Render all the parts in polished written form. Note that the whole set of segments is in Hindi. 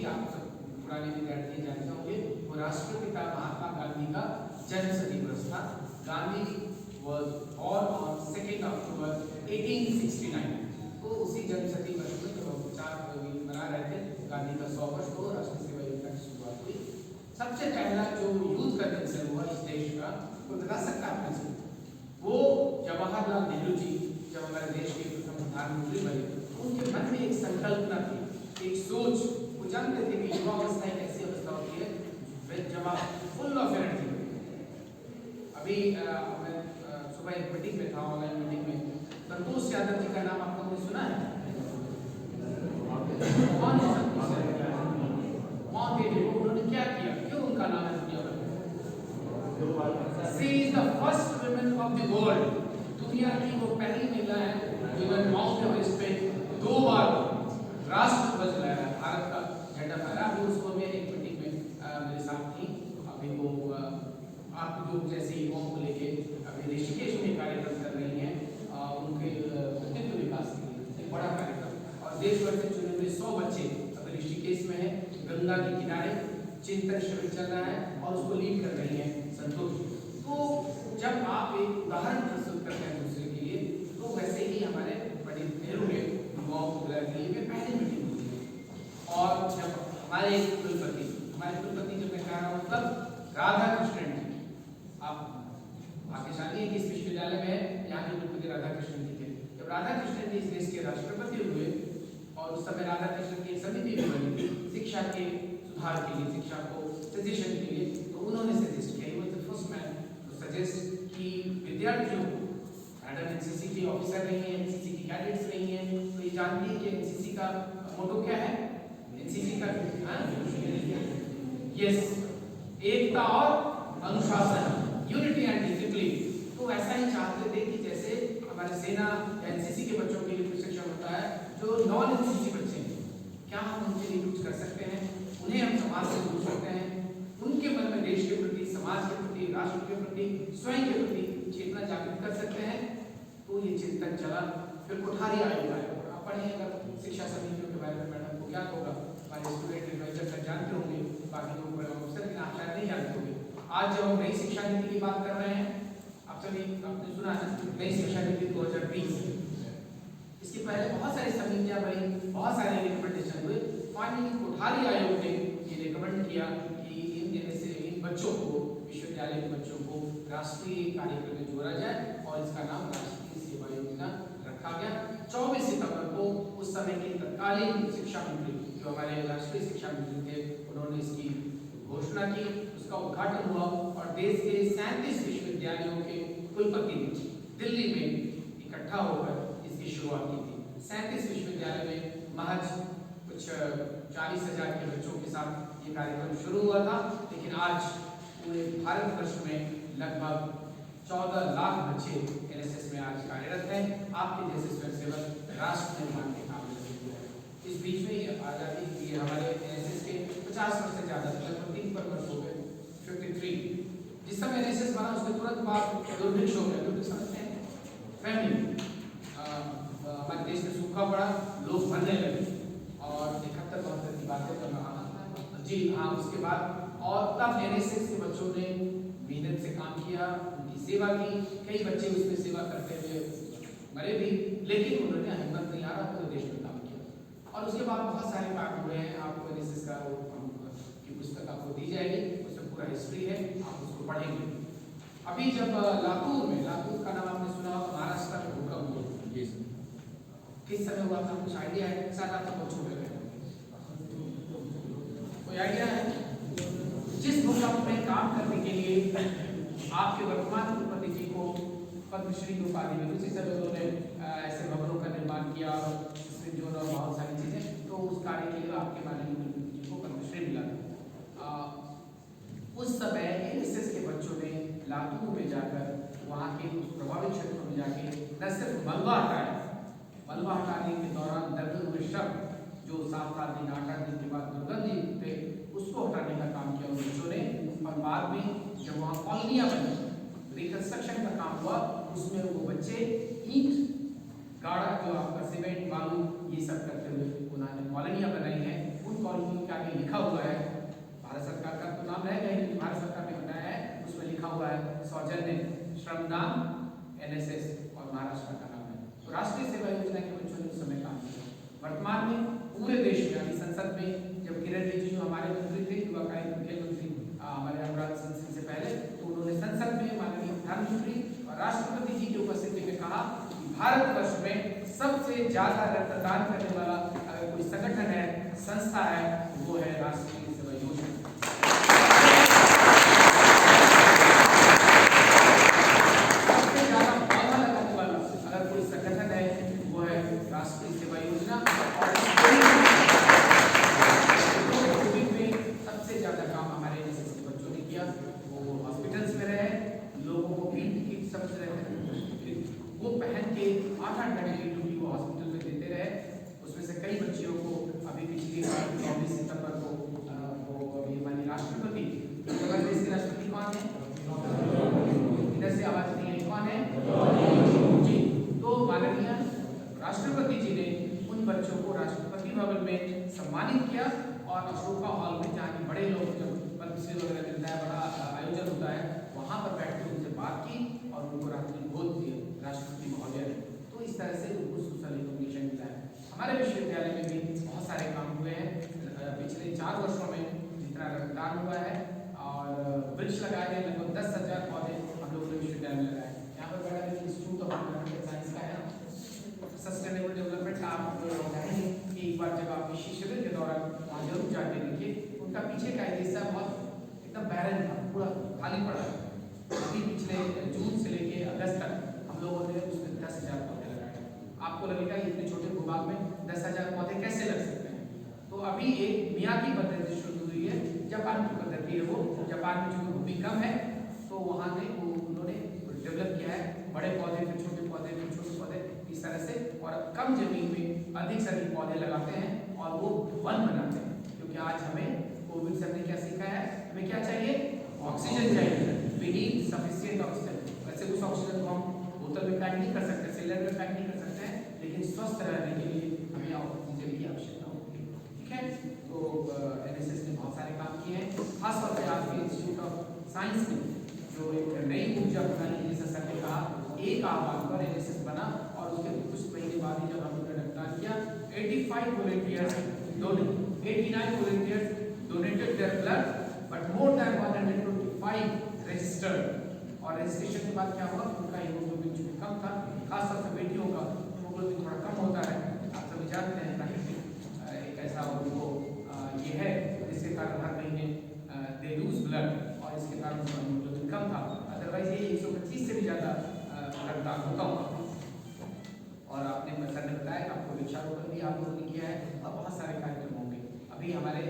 आप सब पुराने विद्यार्थी जानते होंगे, वो राष्ट्रपिता महात्मा गांधी का जन्मशती दिवस था। गांधी was born on 2 अक्टूबर 1869। तो उसी जन्मशती वर्ष में जब हम 4 मना रहे थे गांधी का 100 वर्ष, तो राष्ट्रीय सेवा योजना की शुरुआत हुई। सबसे पहला जो यूथ कन्वेंशन हुआ इस देश का, कोई बता सकता है आपने? वो जवाहरलाल नेहरू जी जब हमारे देश के प्रथम प्रधानमंत्री बने, उनके मन में एक संकल्पना थी, एक सोच। वो जानते थे कि युवा अवस्था एक ऐसी अवस्था होती है जब आप फुल ऑफ एनर्जी। अभी मैं सुबह एक मीटिंग में था, ऑनलाइन मीटिंग में, संतोष यादव जी का नाम आप लोगों ने सुना है? कौन है संतोष यादव? उन्होंने क्या किया, क्यों उनका नाम है दुनिया भर में? She is the first women of the world. दुनिया की वो पहली महिला है जिन्होंने माउंट एवरेस्ट पे 2 बार राष्ट्र ध्वज लहराया, भारत का झंडा फहराया। अभी उसको मैं एक मीटिंग में मेरे साथ थी। अभी वो आप लोग जैसे युवाओं को लेके अभी ऋषिकेश में कार्यक्रम कर रही हैं, उनके व्यक्तित्व विकास के लिए एक बड़ा कार्यक्रम। और देश भर से चुने हुए 100 बच्चे अभी ऋषिकेश में है, गंगा के किनारे चिंतन शिविर चल रहा है और उसको लीड कर रही है संतोष। तो जब आप एक उदाहरण प्रस्तुत करते हैं दूसरे के लिए, तो वैसे ही हमारे पंडित नेहरू ने युवाओं को बुलाने के लिए पहली मीटिंग हुई थी। और जब हमारे कुलपति जब मैं कह रहा हूँ तब राधा कृष्णन जी, आप भाग्यशाली हैं कि इस विश्वविद्यालय में यहाँ के कुलपति राधा कृष्णन जी थे। जब राधा कृष्णन जी इस देश के राष्ट्रपति हुए, और उस समय राधा कृष्णन की एक समिति भी बनी थी शिक्षा के सुधार के लिए, शिक्षा को सजेशन के लिए, तो उन्होंने सजेस्ट किया, he was the first man to suggest कि विद्यार्थियों को, मैडम एनसीसी के ऑफिसर रही हैं, एनसीसी की कैडेट्स रही हैं, तो ये जानती है कि एनसीसी का मोटो क्या है? एनसीसी का यस, एकता और अनुशासन, यूनिटी एंड डिसिप्लिन। तो ऐसा ही चाहते थे कि जैसे हमारे सेना या एनसीसी के बच्चों के लिए प्रशिक्षण होता है, जो नॉन एनसीसी बच्चे हैं, क्या हम उनके लिए कुछ कर सकते हैं? उन्हें हम समाज से जोड़ सकते हैं, उनके मन में देश के प्रति, समाज के प्रति, राष्ट्र के प्रति, स्वयं के प्रति चेतना जागृत कर सकते हैं। तो ये चिंतन चला। फिर कोठारी आयोग आया। आप पढ़े अगर शिक्षा समितियों के बारे में, मैडम को क्या होगा, हमारे स्टूडेंट एडवाइजर सर जानते होंगे, बाकी लोग बड़े अफसर के नाम शायद नहीं जानते होंगे। आज जब हम नई शिक्षा नीति की बात कर रहे हैं, आप सभी आपने सुना है नई शिक्षा नीति 2020, इसके पहले बहुत सारी समितियां बनी, बहुत सारे रिकमेंडेशन हुए। फाइनली कोठारी आयोग ने ये रिकमेंड किया कि इन बच्चों को, विश्वविद्यालय के बच्चों को राष्ट्रीय कार्यक्रम में जोड़ा जाए, और इसका नाम राष्ट्रीय सेवा योजना रखा गया। 24 सितंबर को उस समय के तत्कालीन शिक्षा मंत्री, जो हमारे राष्ट्रीय शिक्षा मंत्री थे, उन्होंने इसकी घोषणा की, उसका उद्घाटन हुआ, और देश के 37 विश्वविद्यालयों के कुलपति दिल्ली में इकट्ठा होकर इसकी शुरुआत की थी। 37 विश्वविद्यालय में महज कुछ 40,000 के बच्चों के साथ ये कार्यक्रम शुरू हुआ था, लेकिन आज पूरे भारतवर्ष में लगभग 14 लाख बच्चे एनएसएस में आज कार्यरत हैं। आपके जैसे स्वयंसेवक राष्ट्र निर्माण के काम में लगे हुए हैं। इस बीच में ये आज़ादी, ये हमारे एनएसएस के 50 वर्ष से ज़्यादा, लगभग 3 वर्ष हो गए, 53। जिस समय एनएसएस बना उसके तुरंत बाद दुर्भिक्ष हो गया। दुर्भिक्ष समझते हैं? फैमिली, हमारे देश में सूखा पड़ा, लोग मरने लगे, और 71-72 की बातें कर रहा जी हाँ। उसके बाद और तब एनएसएस के बच्चों ने मेहनत से काम किया, उनकी सेवा की। कई बच्चे उसमें सेवा करते हुए मरे भी, लेकिन उन्होंने हिम्मत नहीं हारा, पूरे देश में काम किया। और उसके बाद बहुत सारे काम हुए हैं। आपको एनएसएस का की पुस्तक आपको दी जाएगी, उसमें पूरा हिस्ट्री है, आप उसको पढ़ेंगे। अभी जब लातूर का नाम आपने सुना होगा, महाराष्ट्र में भूकंप हुआ, किस समय हुआ था? कुछ आइडिया है? शायद आप तो छोटे हैं, कोई आइडिया है? जिस भूकंप में काम करने के लिए आपके वर्तमान कुलपति जी को पद्मश्री की उपाधि मिली, उसी समय उन्होंने ऐसे भवनों का निर्माण किया और बहुत सारी चीजें, तो उस कार्य के लिए आपके माननीय कुलपति जी को पद्मश्री मिला। उस समय एनएसएस के बच्चों ने लातूर में जाकर, वहाँ के प्रभावित क्षेत्रों में जाके न सिर्फ मलबा हटाने के दौरान दबे हुए शब्द, जो 7 दिन 8 दिन के बाद दुर्गंध थे, उसको हटाने का काम किया उन बच्चों ने। और बाद में जब वहाँ कॉलोनियाँ बनी, रिकंस्ट्रक्शन का काम हुआ, उसमें वो बच्चे ईंट गाड़ा, जो आपका सीमेंट बालू ये सब करते हुए उन्होंने कॉलोनियाँ बनाई हैं। उन कॉलोनियों के आगे में लिखा हुआ है, भारत सरकार का तो नाम रहेगा ही, भारत सरकार ने बनाया है, उसमें लिखा हुआ है सौजन्य श्रमदान NSS और महाराष्ट्र का नाम है। तो राष्ट्रीय सेवा योजना के बच्चों ने उस समय काम किया। वर्तमान में पूरे देश में यानी संसद में जब किरण रिजिजू हमारे मंत्री थे, युवा कार्य खेल मंत्री हमारे अनुराग सिंह से पहले, तो उन्होंने संसद में माननीय प्रधानमंत्री और राष्ट्रपति जी की उपस्थिति में कहा कि भारतवर्ष में सबसे ज्यादा रक्तदान करने वाला अगर कोई संगठन है, संस्था है, वो है राष्ट्रीय सेवा योजना। सबसे ज्यादा पौधा लगाने वाला अगर कोई संगठन है, वो है राष्ट्रीय सेवा योजना। और सबसे ज्यादा काम हमारे NSS के बच्चों ने किया, वो हॉस्पिटल्स में रहे, लोगों को पीपीई किट समझ रहे थे, वो पहन के 8-8 घंटे की ड्यूटी वो हॉस्पिटल में देते रहे। उसमें से कई बच्चियों को अभी पिछले 24 सितंबर को वो अभी हमारी राष्ट्रपति, देश के राष्ट्रपति कौन है, इधर से आवाज नहीं आई, कौन है जी, तो माननीय राष्ट्रपति जी ने उन बच्चों को राष्ट्रपति भवन में सम्मानित किया और अशोका हॉल में जहाँ के बड़े लोग जब पद्मश्री वगैरह मिलता है, बड़ा आयोजन होता है, वहाँ पर बैठ के उनसे बात की और उनको राष्ट्रीय बोध दिए राष्ट्रपति महोदय ने। तो इस तरह से उनको सोशल रिकॉग्निशन मिला है। हमारे विश्वविद्यालय में भी बहुत सारे काम हुए हैं पिछले 4 वर्षों में, जितना रक्तदान हुआ है और वृक्ष लगाए गए, लगभग 10,000 पौधे हम लोगों ने विश्वविद्यालय में लगाए। यहाँ पर बड़ा इंस्टीट्यूट ऑफ एनवायरमेंटल साइंस का है, सस्टेनेबल डेवलपमेंट। आप चाहेंगे कि एक बार जब आप इस शिविर के दौरान वहाँ जरूर जाके देखिए, उनका पीछे का हिस्सा बहुत एकदम बैरन था, पूरा खाली पड़ा है। अभी पिछले जून से लेके अगस्त तक हम लोगों ने उसमें 10,000 पौधे लगाए। आपको लगेगा इतने छोटे भूभाग में 10,000 पौधे कैसे लग सकते हैं? तो अभी एक मियागी पद्धति शुरू हुई है, जापान की पद्धति है वो। जापान में चूंकि भूमि कम है, तो वहाँ ने उन्होंने डेवलप किया है, बड़े पौधे फिर छोटे पौधे फिर छोटे पौधे, इस तरह से, और कम जमीन में अधिक से अधिक पौधे लगाते हैं और वो वन बनाते हैं। क्योंकि आज हमें कोविड से हमने क्या सीखा है, हमें क्या चाहिए, ऑक्सीजन चाहिए। We need sufficient oxygen. वैसे उस ऑक्सीजन को हम बोतल में पैक नहीं कर सकते, सिलेंडर में पैक नहीं कर सकते हैं, लेकिन स्वस्थ रहने के लिए हमें ऑक्सीजन की आवश्यकता होती है। ठीक है, तो NSS ने बहुत सारे काम किए हैं, खासतौर पर आपके इंस्टीट्यूट ऑफ साइंस में जो एक नई ऊर्जा प्रणाली, जैसा सर ने कहा, एक आह्वान पर NSS बना और उसके कुछ महीने बाद ही जब हम लोगों ने रक्तदान किया, 89 volunteers donated their blood, but more than 125 registered। और रजिस्ट्रेशन के बाद क्या हुआ, उनका हीमोग्लोबिन जो कम था, खासतौर से बेटियों का हीमोग्लोबिन थोड़ा कम होता है, आप सभी जानते हैं, प्राकृतिक एक ऐसा उनको ये है जिसके कारण हर महीने दे लूज ब्लड, और इसके कारण उनका हीमोग्लोबिन कम था। अदरवाइज ये 125 से भी ज़्यादा रक्तदान होता होगा। और आपने सर ने बताया आपको वृक्षारोपण भी आप लोगों ने किया है और बहुत सारे कार्यक्रम होंगे। अभी हमारे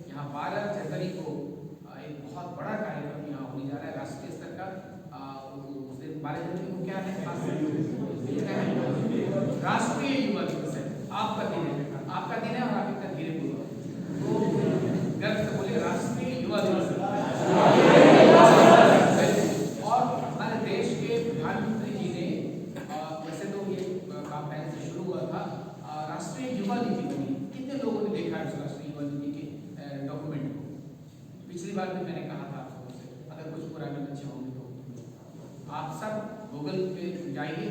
यहाँ 12 जनवरी को एक बहुत बड़ा कार्यक्रम यहाँ होने जा रहा है राष्ट्रीय स्तर का। उस दिन 12 जनवरी को क्या है, राष्ट्रीय युवा दिवस है। आपका दिन है, आपका दिन है, और आप इतना धीरे बोलो तो गर्व से बोलिए, राष्ट्रीय युवा दिवस। और हमारे देश के प्रधानमंत्री जी ने, वैसे तो ये काम पहले से शुरू हुआ था, राष्ट्रीय युवा नीति बनी। कितने लोगों ने देखा है उस राष्ट्रीय युवा नीति के डॉक्यूमेंट को? पिछली बार भी मैंने कहा था आप लोगों से, अगर कुछ पुराने बच्चे होंगे तो आप सब गूगल पे जाइए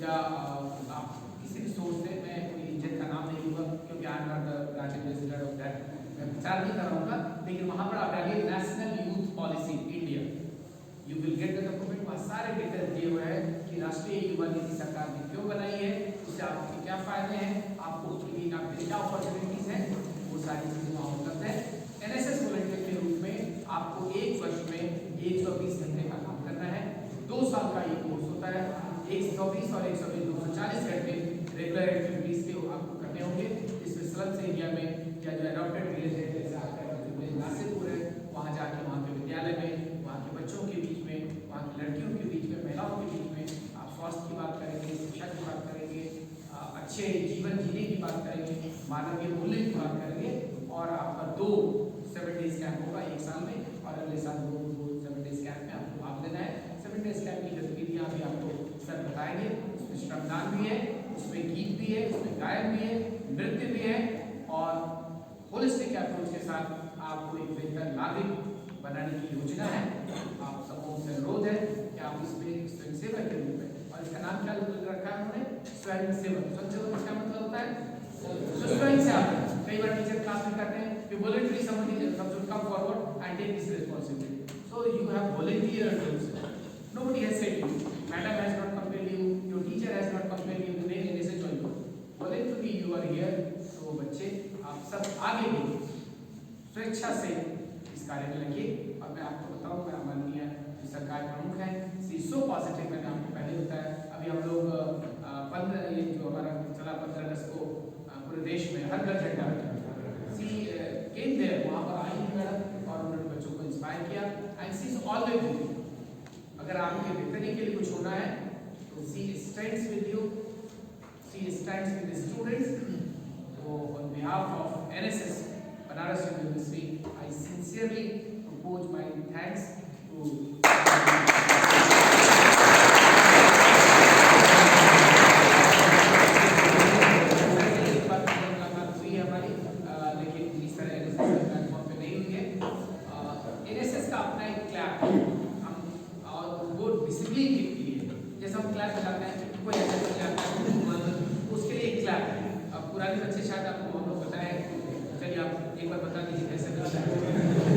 या आप किसी भी सोर्स से, मैं कोई इंजन का नाम नहीं लूँगा क्योंकि I am not the branch president of that, मैं प्रचार नहीं कर रहा हूँ, लेकिन वहाँ पर आप डालिए national youth policy India, you will get the document. वहाँ सारे डिटेल्स दिए हुए हैं कि राष्ट्रीय युवा नीति सरकार ने क्यों बनाई है, उससे आपके क्या फायदे हैं, आपको आपके क्या अपॉर्चुनिटीज हैं, वो सारी चीज़ें वहाँ उपलब्ध है। NSS वॉलंटियर के रूप में आपको एक वर्ष में 120 घंटे का काम करना है। 2 साल का ये कोर्स होता है। 120 और 120 240 घंटे रेगुलर एक्टिविटीज के आपको करने होंगे, जिसमें स्लम्स एरिया में या जो एडॉप्टेड विलेज है, जैसे आपका नासिरपुर है, वहाँ जाके वहाँ के विद्यालय में, वहाँ के बच्चों के बीच में, वहाँ की लड़कियों के बीच में, महिलाओं के बीच में आप स्वास्थ्य की बात करेंगे, शिक्षा की बात करेंगे, अच्छे जीवन जीने की बात करेंगे, मानवीय मूल्य की बात करेंगे। और आपका 2 7 डेज कैंप होगा एक साल में, और अगले साल 2 7 डेज कैंप में आपको भाग लेना है। 7 डेज कैंप की गतिविधियाँ भी आपको सर बताएंगे। उसमें श्रमदान भी है, उसमें गीत भी है, उसमें गायन भी है, नृत्य भी है, और होलिस्टिक अप्रोच के साथ आपको एक बेहतर नागरिक बनाने की योजना है। आप सबको से अनुरोध है कि आप इसमें स्वयंसेवक के रूप में, और इसका नाम क्या रखा है उन्होंने, स्वयंसेवक। स्वयंसेवक इसका मतलब होता है स्वयं से आप, कई बार टीचर क्लास में कहते हैं कि voluntary somebody should come forward and take this responsibility. So you have volunteered yourself. Nobody has said you, madam has not compelled you, your teacher has not compelled you to नहीं लेने से join करो। Voluntarily you are here। तो बच्चे आप सब आगे भी स्वेच्छा से इस कार्य में लगिए। और मैं आपको बताऊं, मैं माननीय सरकार प्रमुख हैं, सी सो पॉजिटिव, मैंने आपको पहले बताया। अभी हम लोग 15 ये जो हमारा चला 15 अगस्त को पूरे देश में हर घर झंडा सी केम देयर, वहाँ पर आई थी मैडम और उन्होंने बच्चों को इंस्पायर किया। And she is always with you. अगर आपके बेहतरी के लिए कुछ होना है तो she stands with you, she stands with the students. तो on behalf of NSS Banaras University, I sincerely propose my thanks to हमारी, लेकिन इस तरह एनएसएस प्लेटफॉर्म पे नहीं हुई है। एनएसएस का अपना एक क्लैप हम, और वो डिसिप्लिन के लिए, जैसे हम क्लैप बजाते हैं, कोई ऐसा क्लैप उसके लिए एक क्लैप है। अब पुराने बच्चे शायद आपको हम लोग बताएं, चलिए आप एक बार बता दीजिए कैसे करना है।